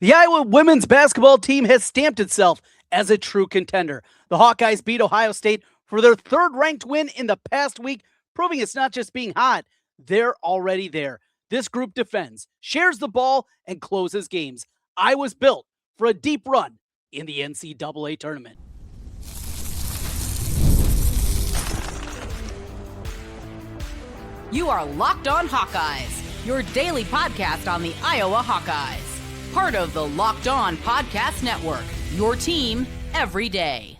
The Iowa women's basketball team has stamped itself as a true contender. The Hawkeyes beat Ohio State for their third-ranked win in the past week, proving it's not just being hot, they're already there. This group defends, shares the ball, and closes games. Iowa's built for a deep run in the NCAA Tournament. You are Locked On Hawkeyes, your daily podcast on the Iowa Hawkeyes. Part of the Locked On Podcast Network, your team every day.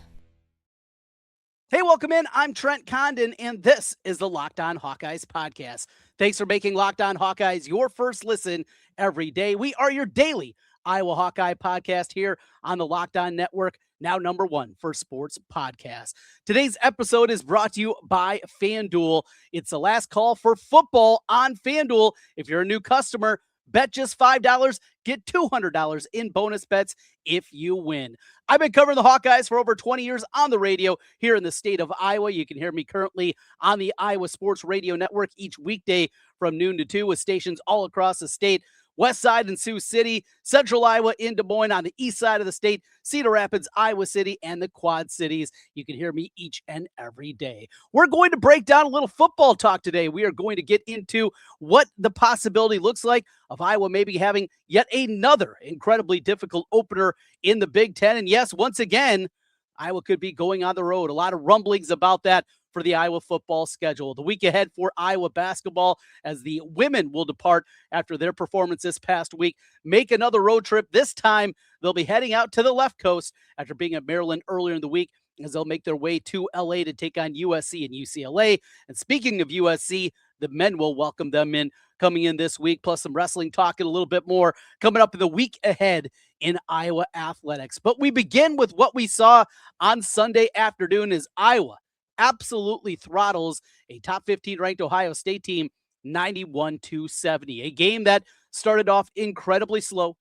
Hey, welcome in. I'm Trent Condon, and this is the Locked On Hawkeyes podcast. Thanks for making Locked On Hawkeyes your first listen every day. We are your daily Iowa Hawkeye podcast here on the Locked On Network, now number one for sports podcasts. Today's episode is brought to you by FanDuel. It's the last call for football on FanDuel. If you're a new customer, bet just $5, get $200 in bonus bets if you win. I've been covering the Hawkeyes for over 20 years on the radio here in the state of Iowa. You can hear me currently on the Iowa Sports Radio Network each weekday from noon to 2 with stations all across the state. West Side in Sioux City, Central Iowa in Des Moines on the east side of the state, Cedar Rapids, Iowa City, and the Quad Cities. You can hear me each and every day. We're going to break down a little football talk today. We are going to get into what the possibility looks like of Iowa maybe having yet another incredibly difficult opener in the Big Ten. And yes, once again, Iowa could be going on the road. A lot of rumblings about that for the Iowa football schedule. The week ahead for Iowa basketball as the women will depart after their performance this past week, make another road trip. This time, they'll be heading out to the left coast after being at Maryland earlier in the week as they'll make their way to LA to take on USC and UCLA. And speaking of USC, the men will welcome them in coming in this week, plus some wrestling talk and a little bit more coming up in the week ahead in Iowa athletics. But we begin with what we saw on Sunday afternoon as Iowa absolutely throttles a top 15 ranked Ohio State team 91-70. A game that started off incredibly slow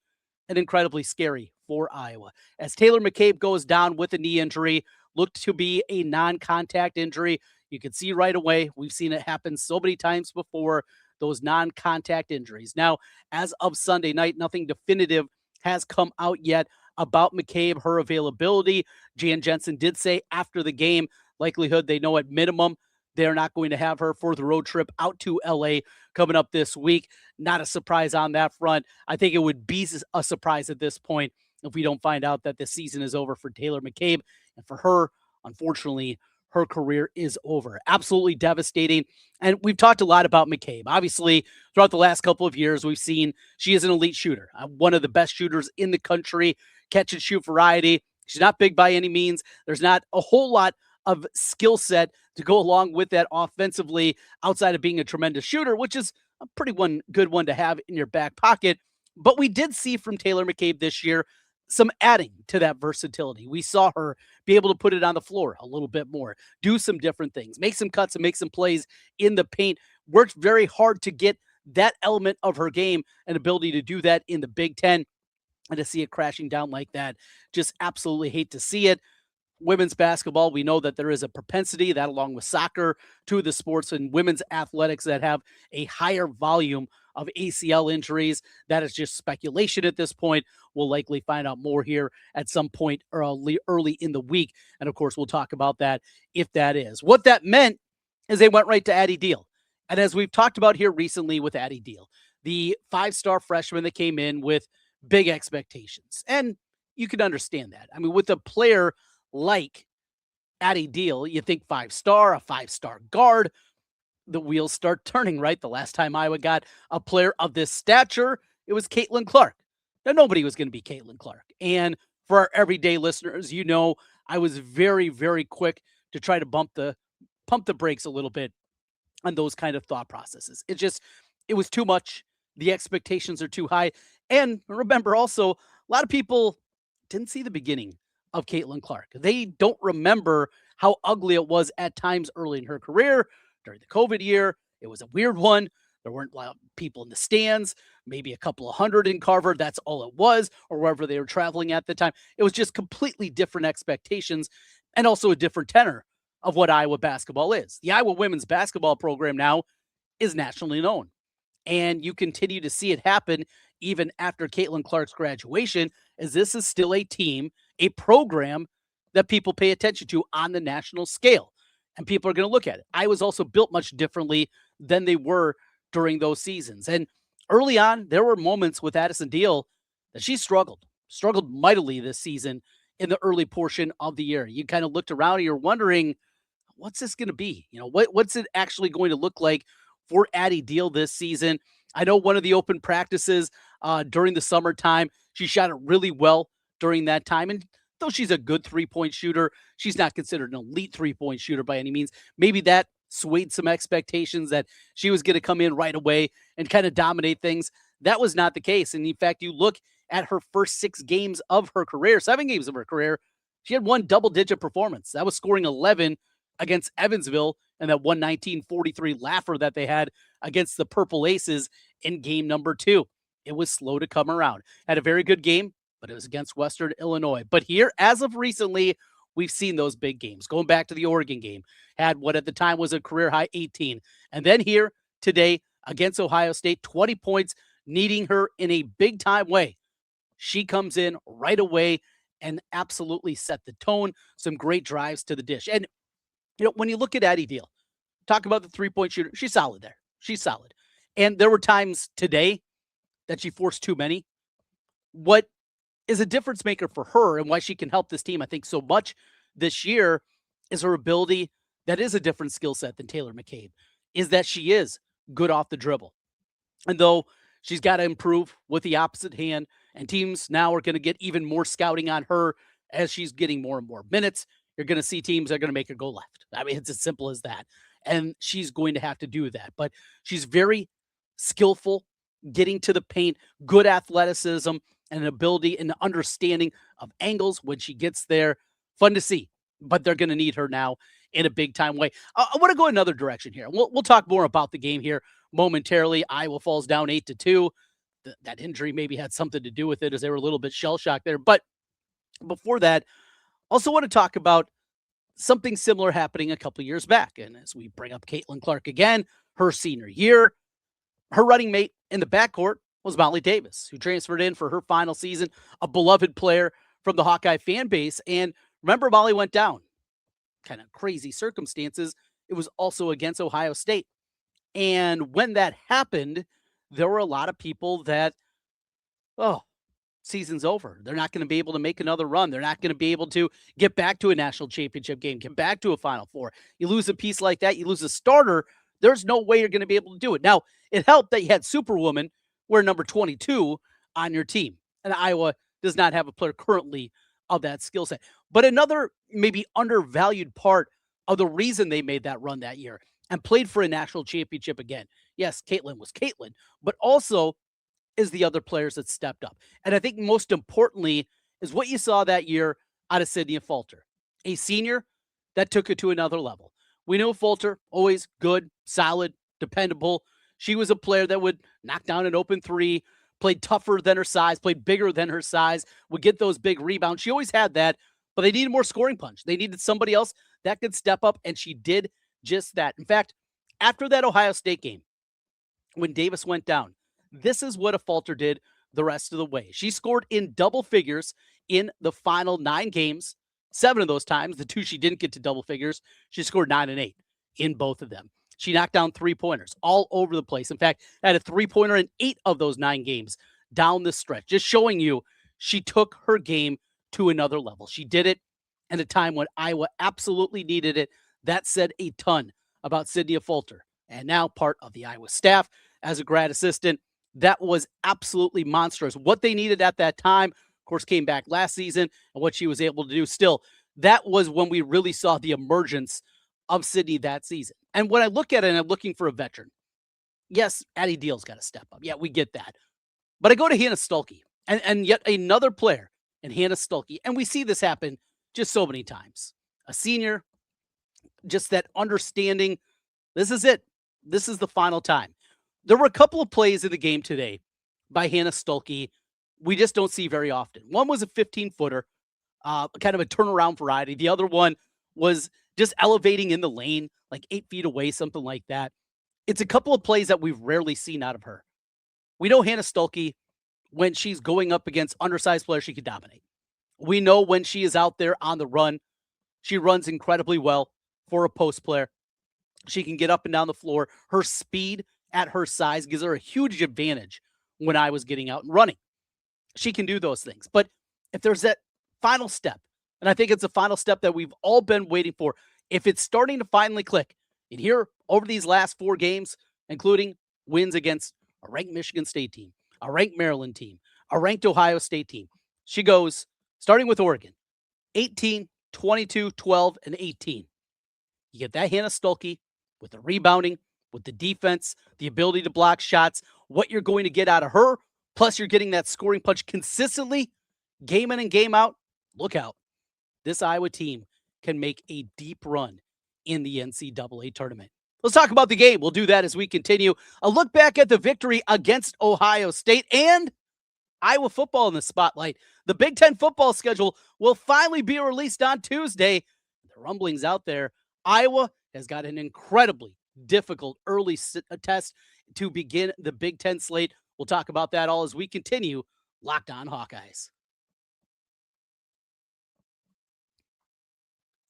and incredibly scary for Iowa. As Taylor McCabe goes down with a knee injury, looked to be a non-contact injury. You can see right away, we've seen it happen so many times before, those non-contact injuries. Now, as of Sunday night, nothing definitive has come out yet about McCabe, her availability. Jan Jensen did say after the game, likelihood they know at minimum they're not going to have her for the road trip out to LA coming up this week. Not a surprise on that front. I think it would be a surprise at this point if we don't find out that the season is over for Taylor McCabe. And for her, unfortunately, her career is over. Absolutely devastating. And we've talked a lot about McCabe. Obviously, throughout the last couple of years, we've seen she is an elite shooter, one of the best shooters in the country, catch and shoot variety. She's not big by any means. There's not a whole lot of skill set to go along with that offensively outside of being a tremendous shooter, which is a pretty good one to have in your back pocket. But we did see from Taylor McCabe this year some adding to that versatility. We saw her be able to put it on the floor a little bit more, do some different things, make some cuts and make some plays in the paint. Worked very hard to get that element of her game and ability to do that in the Big Ten. And to see it crashing down like that, just absolutely hate to see it. Women's basketball, we know that there is a propensity, that along with soccer, to the sports and women's athletics that have a higher volume of ACL injuries. That is just speculation at this point. We'll likely find out more here at some point early in the week. And of course, we'll talk about that if that is. What that meant is they went right to Addie Deal. And as we've talked about here recently with Addie Deal, the 5-star freshman that came in with big expectations. And you can understand that. I mean, with a player like Addie Deal, you think 5-star, a 5-star guard, the wheels start turning, right? The last time Iowa got a player of this stature, it was Caitlin Clark. Now, nobody was going to be Caitlin Clark. And for our everyday listeners, you know, I was very, very quick to try to pump the brakes a little bit on those kind of thought processes. It was too much. The expectations are too high. And remember also, a lot of people didn't see the beginning of Caitlin Clark. They don't remember how ugly it was at times early in her career. During the COVID year, it was a weird one. There weren't a lot of people in the stands, maybe a couple of hundred in Carver. That's all it was, or wherever they were traveling at the time. It was just completely different expectations and also a different tenor of what Iowa basketball is. The Iowa women's basketball program now is nationally known. And you continue to see it happen even after Caitlin Clark's graduation, is this is still a team, a program that people pay attention to on the national scale. And people are going to look at it. I was also built much differently than they were during those seasons. And early on, there were moments with Addie Deal that she struggled mightily this season in the early portion of the year. You kind of looked around and you're wondering, what's this going to be? What's it actually going to look like for Addie Deal this season? I know one of the open practices during the summertime, she shot it really well during that time. And though she's a good three-point shooter, she's not considered an elite three-point shooter by any means. Maybe that swayed some expectations that she was going to come in right away and kind of dominate things. That was not the case. And in fact, you look at her first 6 games of her career, 7 games of her career, she had one double-digit performance. That was scoring 11 against Evansville and that 119-43 laugher that they had against the Purple Aces in game number 2. It was slow to come around. Had a very good game, but it was against Western Illinois. But here, as of recently, we've seen those big games. Going back to the Oregon game, had what at the time was a career-high 18. And then here today against Ohio State, 20 points, needing her in a big-time way. She comes in right away and absolutely set the tone. Some great drives to the dish. And, when you look at Addie Deal, talk about the three-point shooter, she's solid there. She's solid. And there were times today that she forced too many. What is a difference maker for her and why she can help this team, I think, so much this year is her ability that is a different skill set than Taylor McCabe, is that she is good off the dribble. And though she's got to improve with the opposite hand, and teams now are going to get even more scouting on her as she's getting more and more minutes, you're going to see teams that are going to make her go left. I mean, it's as simple as that. And she's going to have to do that. But she's very skillful, getting to the paint, good athleticism, and an ability and understanding of angles when she gets there. Fun to see. But they're going to need her now in a big-time way. I want to go another direction here. We'll talk more about the game here momentarily. Iowa falls down 8-2. That injury maybe had something to do with it as they were a little bit shell-shocked there. But before that, also want to talk about something similar happening a couple years back. And as we bring up Caitlin Clark again, her senior year, her running mate in the backcourt was Molly Davis, who transferred in for her final season, a beloved player from the Hawkeye fan base. And remember, Molly went down. Kind of crazy circumstances. It was also against Ohio State. And when that happened, there were a lot of people that, season's over. They're not going to be able to make another run. They're not going to be able to get back to a national championship game, get back to a Final Four. You lose a piece like that, you lose a starter, there's no way you're going to be able to do it. Now, it helped that you had Superwoman, wear number 22 on your team. And Iowa does not have a player currently of that skill set. But another maybe undervalued part of the reason they made that run that year and played for a national championship again. Yes, Caitlin was Caitlin, but also is the other players that stepped up. And I think most importantly is what you saw that year out of Sydney Falter, a senior that took it to another level. We know Falter, always good, solid, dependable. She was a player that would knock down an open three, played tougher than her size, played bigger than her size, would get those big rebounds. She always had that, but they needed more scoring punch. They needed somebody else that could step up, and she did just that. In fact, after that Ohio State game, when Davis went down, this is what a Falter did the rest of the way. She scored in double figures in the final 9 games. 7 of those times, the 2 she didn't get to double figures, she scored 9 and 8 in both of them. She knocked down 3-pointers all over the place. In fact, had a 3-pointer in 8 of those 9 games down the stretch, just showing you she took her game to another level. She did it at a time when Iowa absolutely needed it. That said a ton about Sydney Falter, and now part of the Iowa staff as a grad assistant. That was absolutely monstrous. What they needed at that time, of course, came back last season, and what she was able to do still, that was when we really saw the emergence of Sydney that season. And when I look at it and I'm looking for a veteran, yes, Addie Deal's got to step up. Yeah, we get that. But I go to Hannah Stuelke, and yet another player in Hannah Stuelke, and we see this happen just so many times. A senior, just that understanding, this is it. This is the final time. There were a couple of plays in the game today by Hannah Stuelke we just don't see very often. One was a 15-footer, kind of a turnaround variety. The other one was just elevating in the lane, like 8 feet away, something like that. It's a couple of plays that we've rarely seen out of her. We know Hannah Stuelke when she's going up against undersized players, she can dominate. We know when she is out there on the run, she runs incredibly well for a post player. She can get up and down the floor. Her speed at her size gives her a huge advantage when I was getting out and running. She can do those things. But if there's that final step, and I think it's a final step that we've all been waiting for, if it's starting to finally click, and here over these last 4 games, including wins against a ranked Michigan State team, a ranked Maryland team, a ranked Ohio State team, she goes, starting with Oregon, 18, 22, 12, and 18. You get that Hannah Stuelke with the rebounding, with the defense, the ability to block shots, what you're going to get out of her, plus you're getting that scoring punch consistently, game in and game out. Look out. This Iowa team can make a deep run in the NCAA tournament. Let's talk about the game. We'll do that as we continue. A look back at the victory against Ohio State and Iowa football in the spotlight. The Big Ten football schedule will finally be released on Tuesday. The rumblings out there. Iowa has got an incredibly difficult early test to begin the Big Ten slate. We'll talk about that all as we continue Locked On Hawkeyes.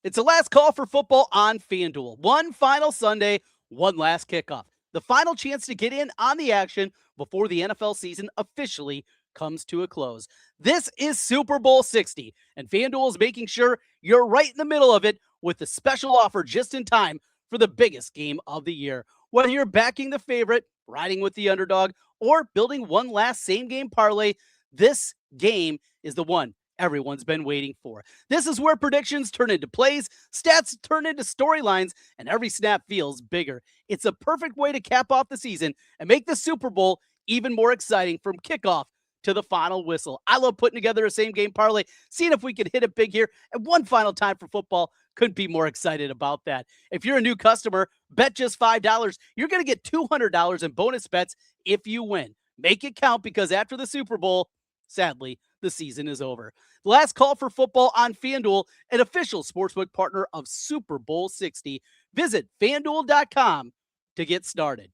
It's the last call for football on FanDuel. One final Sunday, one last kickoff. The final chance to get in on the action before the NFL season officially comes to a close. This is Super Bowl 60, and FanDuel is making sure you're right in the middle of it with the special offer just in time for the biggest game of the year. Whether you're backing the favorite, riding with the underdog, or building one last same-game parlay, this game is the one everyone's been waiting for. This is where predictions turn into plays, stats turn into storylines, and every snap feels bigger. It's a perfect way to cap off the season and make the Super Bowl even more exciting from kickoff to the final whistle. I love putting together a same-game parlay, seeing if we could hit it big here. And one final time for football, couldn't be more excited about that. If you're a new customer, bet just $5. You're going to get $200 in bonus bets if you win. Make it count, because after the Super Bowl, sadly, the season is over. The last call for football on FanDuel, an official sportsbook partner of Super Bowl 60. Visit FanDuel.com to get started.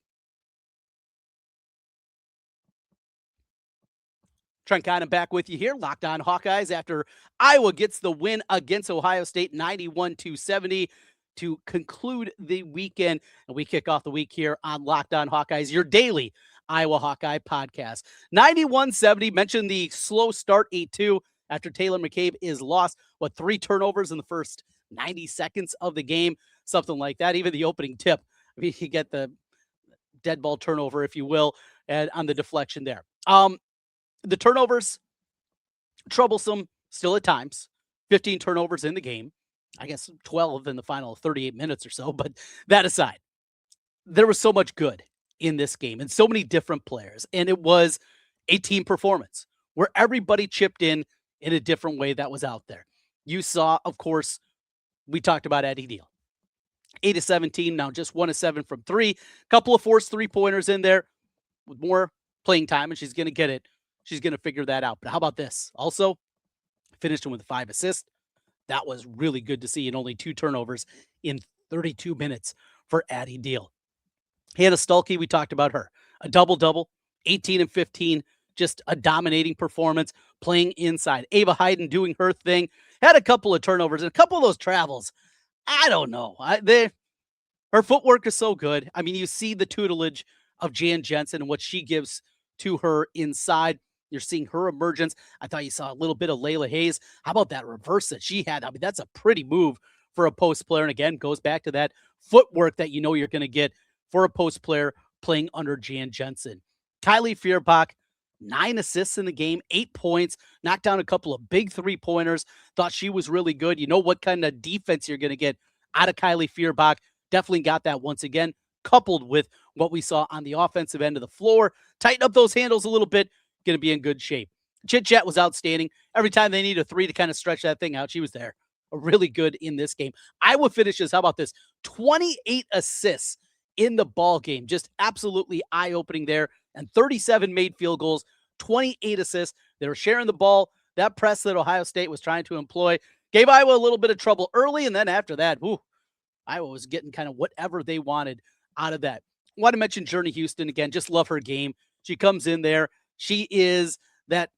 Trent Condon back with you here, Locked On Hawkeyes, after Iowa gets the win against Ohio State 91-70 to conclude the weekend. And we kick off the week here on Locked On Hawkeyes, your daily Iowa Hawkeye podcast. 91-70, mentioned the slow start, 8-2, after Taylor McCabe is lost. 3 turnovers in the first 90 seconds of the game, something like that. Even the opening tip, I mean, you get the dead ball turnover, if you will, and on the deflection there. The turnovers, troublesome still at times. 15 turnovers in the game. I guess 12 in the final 38 minutes or so. But that aside, there was so much good in this game and so many different players. And it was a team performance where everybody chipped in a different way that was out there. You saw, of course, we talked about Addie Deal. 8 of 17, now just 1 of 7 from 3. Couple of forced 3-pointers in there with more playing time, and she's going to get it. She's going to figure that out. But how about this? Also, finished with 5 assists. That was really good to see, and only 2 turnovers in 32 minutes for Addie Deal. Hannah Stuelke, we talked about her. A double-double, 18 and 15, just a dominating performance, playing inside. Ava Heiden doing her thing. Had a couple of turnovers and a couple of those travels. I don't know. Her footwork is so good. I mean, you see the tutelage of Jan Jensen and what she gives to her inside. You're seeing her emergence. I thought you saw a little bit of Layla Hayes. How about that reverse that she had? I mean, that's a pretty move for a post player. And again, goes back to that footwork that you know you're going to get for a post player playing under Jan Jensen. Kylie Feuerbach, 9 assists in the game, 8 points, knocked down a couple of big 3-pointers. Thought she was really good. You know what kind of defense you're going to get out of Kylie Feuerbach. Definitely got that once again, coupled with what we saw on the offensive end of the floor. Tighten up those handles a little bit. Going to be in good shape. Chit Chat was outstanding. Every time they need a 3 to kind of stretch that thing out, she was there. Really good in this game. Iowa finishes, how about this? 28 assists in the ball game. Just absolutely eye-opening there. And 37 made field goals, 28 assists. They were sharing the ball. That press that Ohio State was trying to employ gave Iowa a little bit of trouble early. And then after that, Iowa was getting kind of whatever they wanted out of that. I want to mention Journey Houston again. Just love her game. She comes in there. She is that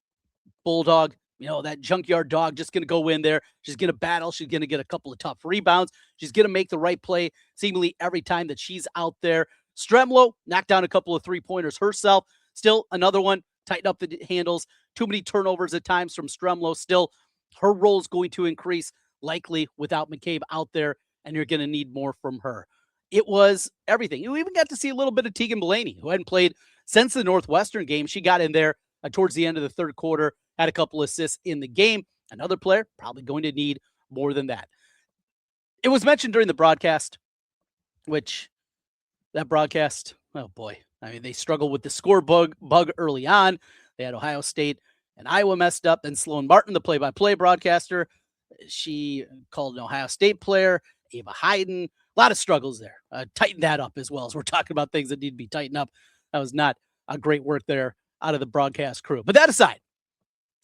bulldog, that junkyard dog just going to go in there. She's going to battle. She's going to get a couple of tough rebounds. She's going to make the right play seemingly every time that she's out there. Stremlo knocked down a couple of three-pointers herself. Still another one, tighten up the handles. Too many turnovers at times from Stremlo. Still, her role is going to increase likely without McCabe out there, and you're going to need more from her. It was everything. You even got to see a little bit of Tegan Blaney, who hadn't played since the Northwestern game. She got in there towards the end of the third quarter, had a couple assists in the game. Another player probably going to need more than that. It was mentioned during the broadcast, which that broadcast, oh boy. I mean, they struggled with the score bug early on. They had Ohio State and Iowa messed up. Then Sloan Martin, the play-by-play broadcaster, she called an Ohio State player, Ava Heiden. A lot of struggles there. Tighten that up as well, as we're talking about things that need to be tightened up. That was not a great work there out of the broadcast crew. But that aside,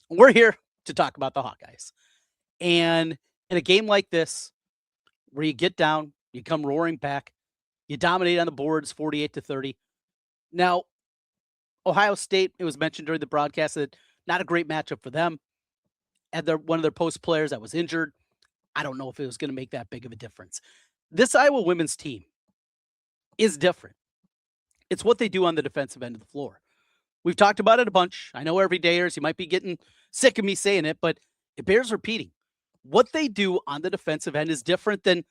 we're here to talk about the Hawkeyes. And in a game like this, where you get down, you come roaring back, you dominate on the boards 48-30. Now, Ohio State, it was mentioned during the broadcast that not a great matchup for them. And one of their post players that was injured. I don't know if it was going to make that big of a difference. This Iowa women's team is different. It's what they do on the defensive end of the floor. We've talked about it a bunch. I know everydayers, you might be getting sick of me saying it, but it bears repeating. What they do on the defensive end is different than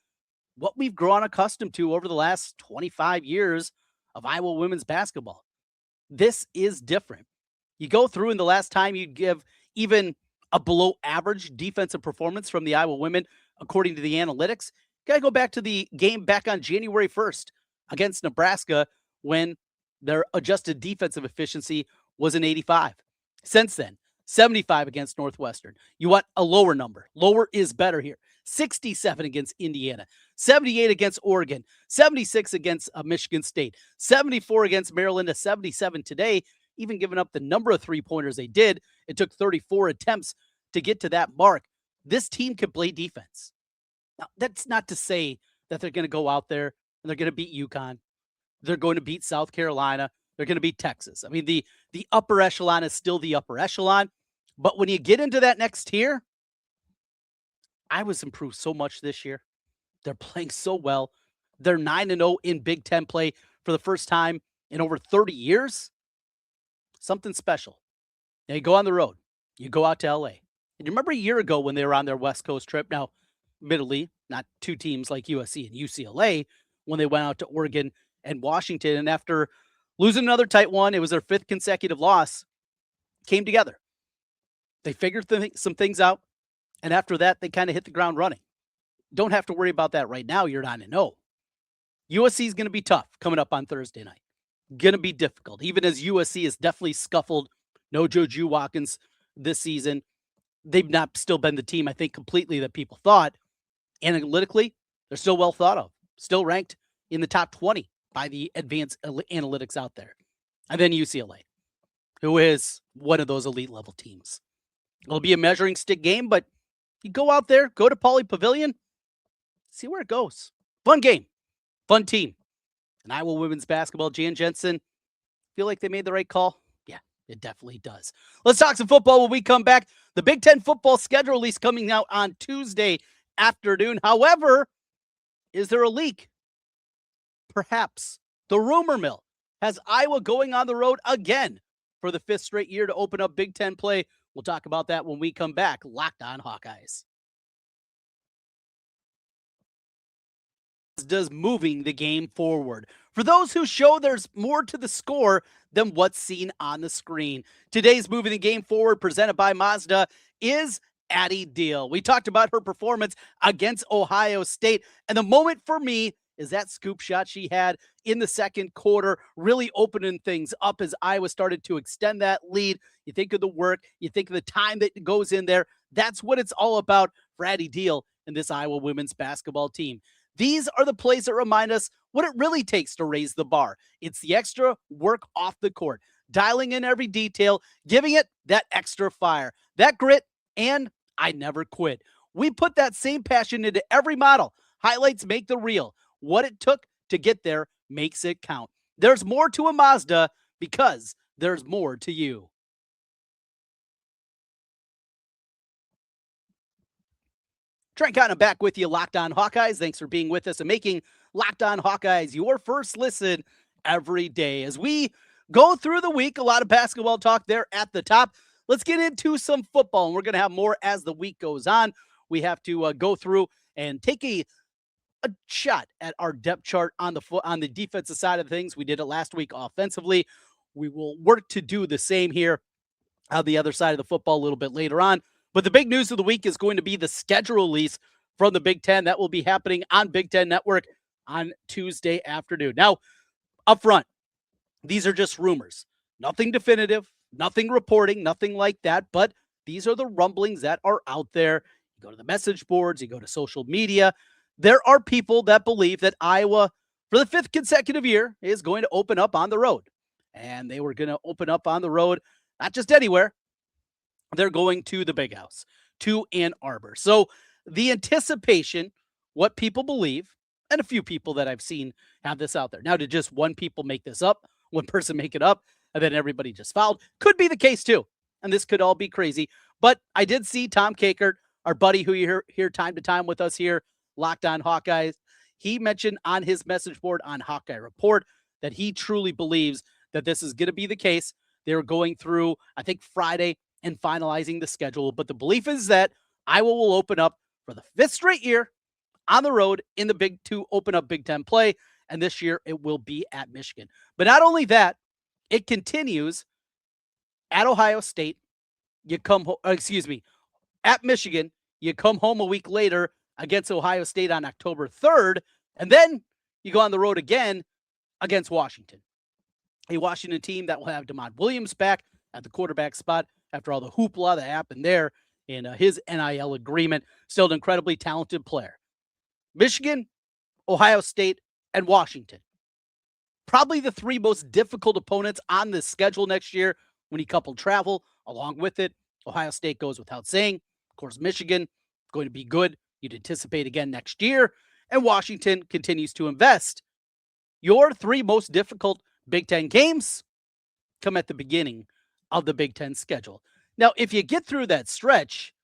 what we've grown accustomed to over the last 25 years of Iowa women's basketball. This is different. You go through, and the last time you give even a below average defensive performance from the Iowa women, according to the analytics, you got to go back to the game back on January 1st against Nebraska when their adjusted defensive efficiency was an 85. Since then, 75 against Northwestern. You want a lower number. Lower is better here. 67 against Indiana, 78 against Oregon, 76 against Michigan State, 74 against Maryland, a 77 today. Even giving up the number of three-pointers they did, it took 34 attempts to get to that mark. This team can play defense. Now, that's not to say that they're going to go out there and they're going to beat UConn. They're going to beat South Carolina. They're going to beat Texas. I mean, the upper echelon is still the upper echelon. But when you get into that next tier, Iowa's improved so much this year. They're playing so well. They're 9-0 in Big Ten play for the first time in over 30 years. Something special. Now you go on the road. You go out to LA. And you remember a year ago when they were on their West Coast trip? Now, admittedly, not two teams like USC and UCLA, when they went out to Oregon and Washington. And after losing another tight one, it was their fifth consecutive loss, came together. They figured some things out. And after that, they kind of hit the ground running. Don't have to worry about that right now. You're 9-0. USC is going to be tough coming up on Thursday night. Going to be difficult, even as USC has definitely scuffled. No JoJo Watkins this season. They've not still been the team, I think, completely that people thought. Analytically, they're still well thought of. Still ranked in the top 20 by the advanced analytics out there. And then UCLA, who is one of those elite level teams. It'll be a measuring stick game, but you go out there, go to Pauley Pavilion, see where it goes. Fun game, fun team. And Iowa women's basketball, Jan Jensen, feel like they made the right call? Yeah, it definitely does. Let's talk some football when we come back. The Big Ten football schedule release coming out on Tuesday afternoon. However, is there a leak? Perhaps. The rumor mill has Iowa going on the road again for the fifth straight year to open up Big Ten play. We'll talk about that when we come back. Locked on Hawkeyes. Does moving the game forward. For those who show there's more to the score than what's seen on the screen. Today's moving the game forward, presented by Mazda, is Addie Deal. We talked about her performance against Ohio State, and the moment for me is that scoop shot she had in the second quarter, really opening things up as Iowa started to extend that lead. You think of the work, you think of the time that goes in there. That's what it's all about for Addie Deal and this Iowa women's basketball team. These are the plays that remind us what it really takes to raise the bar. It's the extra work off the court, dialing in every detail, giving it that extra fire, that grit, and I never quit. We put that same passion into every model. Highlights make the reel. What it took to get there makes it count. There's more to a Mazda because there's more to you. Trent Condon back with you, Locked On Hawkeyes. Thanks for being with us and making Locked On Hawkeyes your first listen every day. As we go through the week, a lot of basketball talk there at the top. Let's get into some football, and we're going to have more as the week goes on. We have to go through and take a shot at our depth chart on the defensive side of things. We did it last week offensively. We will work to do the same here on the other side of the football a little bit later on. But the big news of the week is going to be the schedule release from the Big Ten. That will be happening on Big Ten Network on Tuesday afternoon. Now, up front, these are just rumors. Nothing definitive, nothing reporting, nothing like that. But these are the rumblings that are out there. You go to the message boards, you go to social media. There are people that believe that Iowa, for the 5th consecutive year, is going to open up on the road. And they were going to open up on the road, not just anywhere. They're going to the Big House, to Ann Arbor. So the anticipation, what people believe, and a few people that I've seen have this out there. Now, did just one person make it up, and then everybody just fouled? Could be the case too. And this could all be crazy. But I did see Tom Kakert, our buddy who you hear time to time with us here, Locked On Hawkeyes. He mentioned on his message board on Hawkeye Report that he truly believes that this is going to be the case. They're going through, I think, Friday and finalizing the schedule. But the belief is that Iowa will open up for the 5th straight year on the road in the to open up Big Ten play. And this year it will be at Michigan. But not only that, it continues at Ohio State. At Michigan, you come home a week later against Ohio State on October 3rd. And then you go on the road again against Washington. A Washington team that will have DeMond Williams back at the quarterback spot after all the hoopla that happened there in his NIL agreement. Still an incredibly talented player. Michigan, Ohio State, and Washington. Probably the 3 most difficult opponents on this schedule next year when you couple travel along with it. Ohio State goes without saying. Of course, Michigan, going to be good. You'd anticipate again next year. And Washington continues to invest. Your 3 most difficult Big Ten games come at the beginning of the Big Ten schedule. Now, if you get through that stretch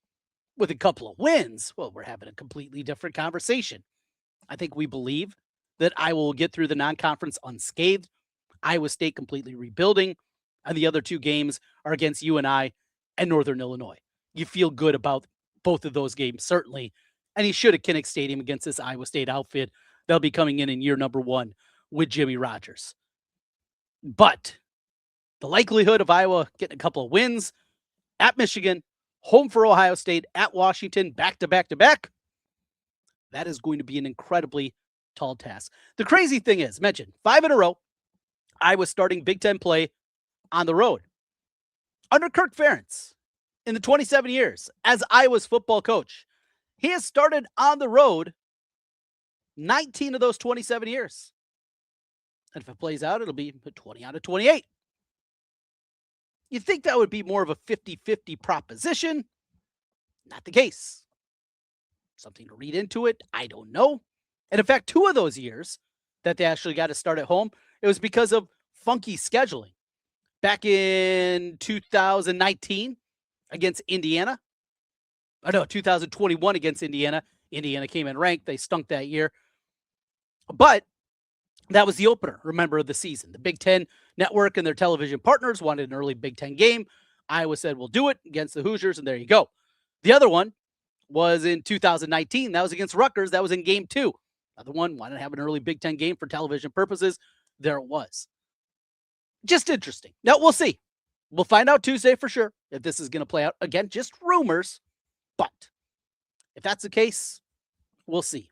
with a couple of wins, well, we're having a completely different conversation. I think we believe that Iowa will get through the non-conference unscathed. Iowa State completely rebuilding, and the other 2 games are against UNI and Northern Illinois. You feel good about both of those games, certainly. And he should at Kinnick Stadium against this Iowa State outfit. They'll be coming in year number 1 with Jimmy Rogers. But the likelihood of Iowa getting a couple of wins at Michigan, home for Ohio State, at Washington, back to back to back, that is going to be an incredibly tall task. The crazy thing is, mentioned 5 in a row, Iowa starting Big Ten play on the road. Under Kirk Ferentz, in the 27 years as Iowa's football coach, he has started on the road 19 of those 27 years. And if it plays out, it'll be 20 out of 28. You'd think that would be more of a 50-50 proposition. Not the case. Something to read into it, I don't know. And in fact, 2 of those years that they actually got to start at home, it was because of funky scheduling. Back in 2019 against Indiana. 2021 against Indiana. Indiana came in ranked. They stunk that year. But that was the opener, remember, of the season. The Big Ten Network and their television partners wanted an early Big Ten game. Iowa said, we'll do it against the Hoosiers, and there you go. The other one was in 2019. That was against Rutgers. That was in game 2. Another one wanted to have an early Big Ten game for television purposes. There it was. Just interesting. Now, we'll see. We'll find out Tuesday for sure if this is going to play out. Again, just rumors. But if that's the case, we'll see.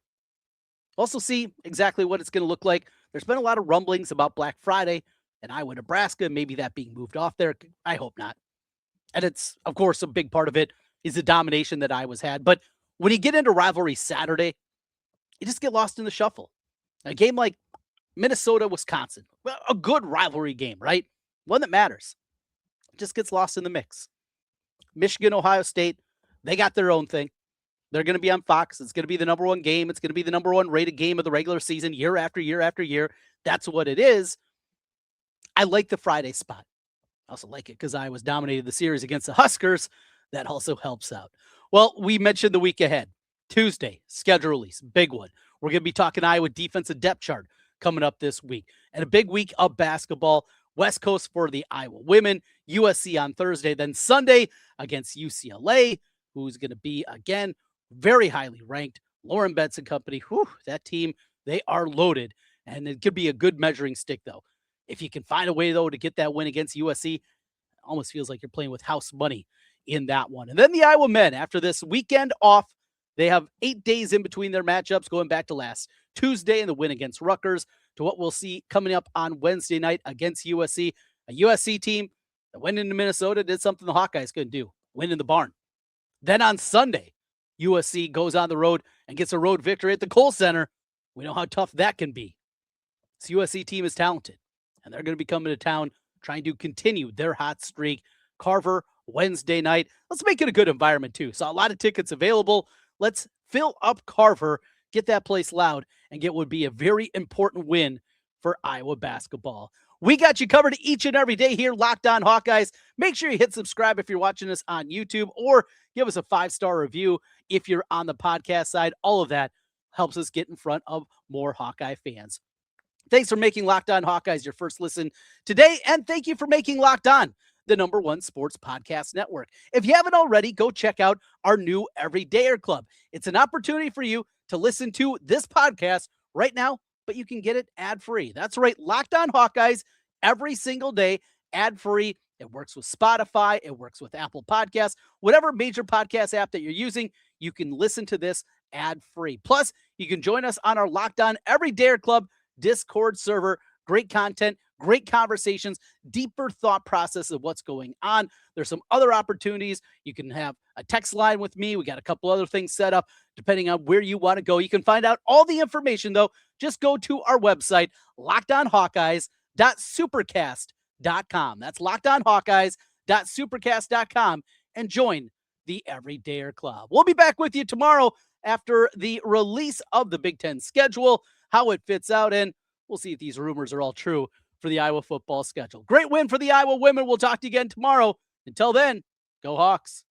Also see exactly what it's going to look like. There's been a lot of rumblings about Black Friday and Iowa, Nebraska, maybe that being moved off there. I hope not. And it's, of course, a big part of it is the domination that Iowa's had. But when you get into rivalry Saturday, you just get lost in the shuffle. A game like Minnesota, Wisconsin, well, a good rivalry game, right? One that matters. It just gets lost in the mix. Michigan, Ohio State, they got their own thing. They're going to be on Fox. It's going to be the number 1 game. It's going to be the number 1 rated game of the regular season year after year after year. That's what it is. I like the Friday spot. I also like it because Iowa's dominated the series against the Huskers. That also helps out. Well, we mentioned the week ahead. Tuesday, schedule release, big one. We're going to be talking Iowa defensive depth chart coming up this week. And a big week of basketball. West Coast for the Iowa women, USC on Thursday, then Sunday against UCLA, who's going to be, again, very highly ranked. Lauren Betts and company, that team, they are loaded. And it could be a good measuring stick, though. If you can find a way, though, to get that win against USC, it almost feels like you're playing with house money in that one. And then the Iowa men, after this weekend off, they have 8 days in between their matchups, going back to last Tuesday in the win against Rutgers to what we'll see coming up on Wednesday night against USC. A USC team that went into Minnesota, did something the Hawkeyes couldn't do, win in the barn. Then on Sunday, USC goes on the road and gets a road victory at the Kohl Center. We know how tough that can be. This USC team is talented, and they're going to be coming to town trying to continue their hot streak. Carver, Wednesday night. Let's make it a good environment, too. So a lot of tickets available. Let's fill up Carver, get that place loud, and get what would be a very important win for Iowa basketball. We got you covered each and every day here, Locked On Hawkeyes. Make sure you hit subscribe if you're watching us on YouTube, or give us a 5-star review if you're on the podcast side. All of that helps us get in front of more Hawkeye fans. Thanks for making Locked On Hawkeyes your first listen today, and thank you for making Locked On the #1 sports podcast network. If you haven't already, go check out our new Everydayer Club. It's an opportunity for you to listen to this podcast right now, but you can get it ad-free. That's right, Locked On Hawkeyes every single day, ad-free. It works with Spotify. It works with Apple Podcasts. Whatever major podcast app that you're using, you can listen to this ad-free. Plus, you can join us on our Locked On Everydayer Club Discord server. Great content, great conversations, deeper thought process of what's going on. There's some other opportunities. You can have a text line with me. We got a couple other things set up depending on where you want to go. You can find out all the information, though. Just go to our website, lockedonhawkeyes.supercast.com. That's lockedonhawkeyes.supercast.com, and join the Everydayer Club. We'll be back with you tomorrow after the release of the Big Ten schedule, how it fits out, and we'll see if these rumors are all true for the Iowa football schedule. Great win for the Iowa women. We'll talk to you again tomorrow. Until then, go Hawks.